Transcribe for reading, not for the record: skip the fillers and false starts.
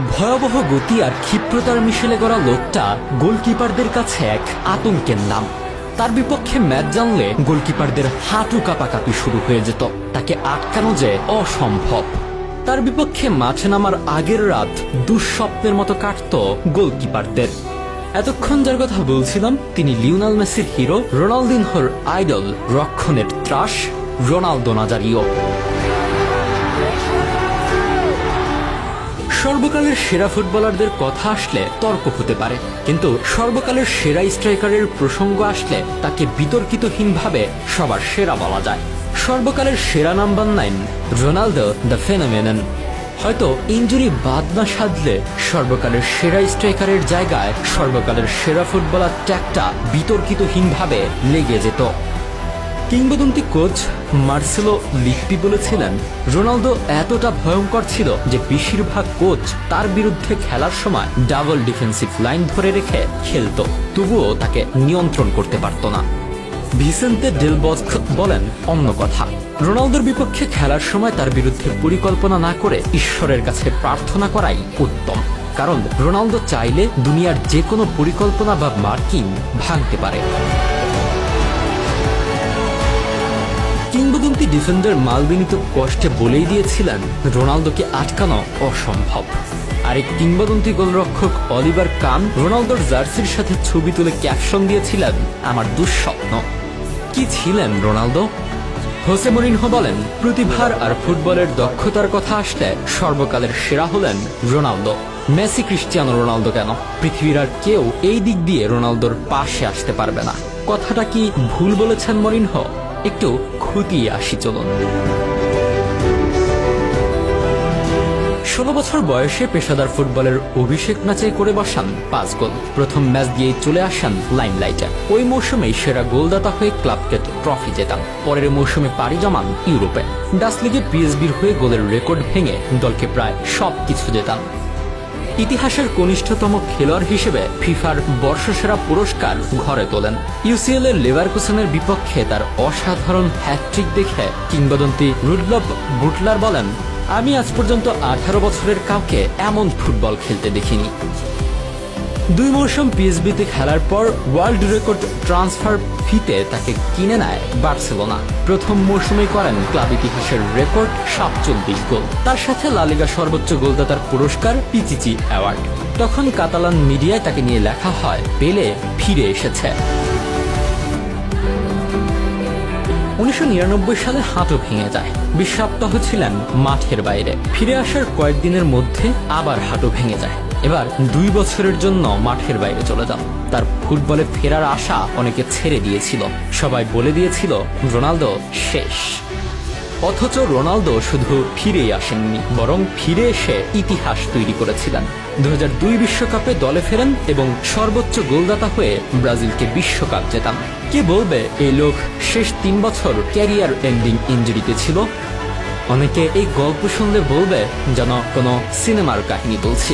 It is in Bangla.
ভয়াবহ গতি আর ক্ষিপ্রতার মিশেলে গড়া লোকটা গোলকিপারদের কাছে এক আতঙ্কের নাম। তার বিপক্ষে ম্যাচ জানলে গোলকিপারদের হাঁটু কাঁপাকাঁপি শুরু হয়ে যেত। তাকে আটকানো যে অসম্ভব। তার বিপক্ষে মাঠে নামার আগের রাত দুঃস্বপ্নের মতো কাটত গোলকিপারদের। এতক্ষণ যার কথা বলছিলাম তিনি লিওনেল মেসির হিরো, রোনালদিনহোর আইডল, রক্ষণের ত্রাস রোনালদো নাজারিও। সর্বকালের সেরা ফুটবলারদের কথা আসলে তর্ক হতে পারে, কিন্তু সর্বকালের সেরা স্ট্রাইকারের প্রসঙ্গ আসলে তাকে বিতর্কিতহীনভাবে সবার সেরা বলা যায়। সর্বকালের সেরা নাম্বার 9 রোনালদো দ্য ফেনোমেনন। হয়তো ইনজুরি বাদ না সাধলে সর্বকালের সেরা স্ট্রাইকারের জায়গায় সর্বকালের সেরা ফুটবলার ট্যাগটা বিতর্কিতহীনভাবে লেগে যেত। কিংবদন্তি কোচ মার্সেলো লিপ্পি বলেছিলেন, রোনালদো এতটা ভয়ঙ্কর ছিল যে বেশিরভাগ কোচ তার বিরুদ্ধে খেলার সময় ডাবল ডিফেন্সিভ লাইন ধরে রেখে খেলত, তবুও তাকে নিয়ন্ত্রণ করতে পারত না। ভিসেন্তে ডেল বস্ক বলেন অন্য কথা, রোনালদোর বিপক্ষে খেলার সময় তার বিরুদ্ধে পরিকল্পনা না করে ঈশ্বরের কাছে প্রার্থনা করাই উত্তম, কারণ রোনালদো চাইলে দুনিয়ার যে কোনো পরিকল্পনা বা মার্কিং ভাঙতে পারে। কিংবদন্তি ডিফেন্ডার মালদিনি তো কষ্টে বলেই দিয়েছিলেন রোনালদোকে আটকানো অসম্ভব। আর এই কিংবদন্তি গোলরক্ষক অলিভার কান রোনালদোর জার্সির সাথে ছবি তুলে ক্যাপশন দিয়েছিলেন, আমার দুঃস্বপ্ন। কি ছিলেন রোনালদো? হোসে মরিনহো বলেন, প্রতিভার আর ফুটবলের দক্ষতার কথা আসলে সর্বকালের সেরা হলেন রোনালদো। মেসি, ক্রিস্টিয়ানো রোনালদো কেন, পৃথিবীর আর কেউ এই দিক দিয়ে রোনালদোর পাশে আসতে পারবে না। কথাটা কি ভুল বলেছেন মরিনহো? একটু খুঁটিয়ে আসি চলুন। 16 বছর বয়সে পেশাদার ফুটবলের অভিষেক ম্যাচে করে বসান 5 গোল। প্রথম ম্যাচ দিয়েই চলে আসেন লাইমলাইটে। ওই মৌসুমেই সেরা গোলদাতা হয়ে ক্লাবকে ট্রফি জেতান। পরের মৌসুমে পাড়ি জমান ইউরোপে। ডাচ লিগে পিএসভির হয়ে গোলের রেকর্ড ভেঙে দলকে প্রায় সবকিছু জেতান। ইতিহাসের কনিষ্ঠতম খেলোয়াড় হিসেবে ফিফার বর্ষসেরা পুরস্কার ঘরে তোলেন। ইউসিএল এর লেভারকুসেনের বিপক্ষে তার অসাধারণ হ্যাটট্রিক দেখে কিংবদন্তি রুডলফ বুটলার বলেন, আমি আজ পর্যন্ত 18 বছরের কাউকে এমন ফুটবল খেলতে দেখিনি। 2 মৌসুম পিএসভিতে খেলার পর ওয়ার্ল্ড রেকর্ড ট্রান্সফার ফিতে তাকে কিনে নেয় বার্সেলোনা। প্রথম মৌসুমেই করেন ক্লাব ইতিহাসের রেকর্ড 47 গোল। তার সাথে লা লিগা সর্বোচ্চ গোলদাতার পুরস্কার পিচিচি অ্যাওয়ার্ড। তখন কাতালান মিডিয়ায় তাকে নিয়ে লেখা হয়, পেলে ফিরে এসেছে। 1999 সালে হাঁটু ভেঙে যায়। 20 সপ্তাহ ছিলেন মাঠের বাইরে। ফিরে আসার কয়েকদিনের মধ্যে আবার হাঁটু ভেঙে যায়। এবার 2 বছরের জন্য মাঠের বাইরে চলে যান। তার ফুটবলে ফেরার আশা অনেকে ছেড়ে দিয়েছিল। সবাই বলে দিয়েছিল রোনালদো শেষ। অথচ রোনালদো শুধু ফিরেই আসেননি, বরং ফিরে এসে ইতিহাস তৈরি করেছিলেন। 2002 বিশ্বকাপে দলে ফেরেন এবং সর্বোচ্চ গোলদাতা হয়ে ব্রাজিলকে বিশ্বকাপ জেতান। কে বলবে এই লোক শেষ 3 বছর ক্যারিয়ার এন্ডিং ইনজুরিতে ছিল? অনেকে এই গল্প শুনলে বলবে যেন কোনো সিনেমার কাহিনী বলছি।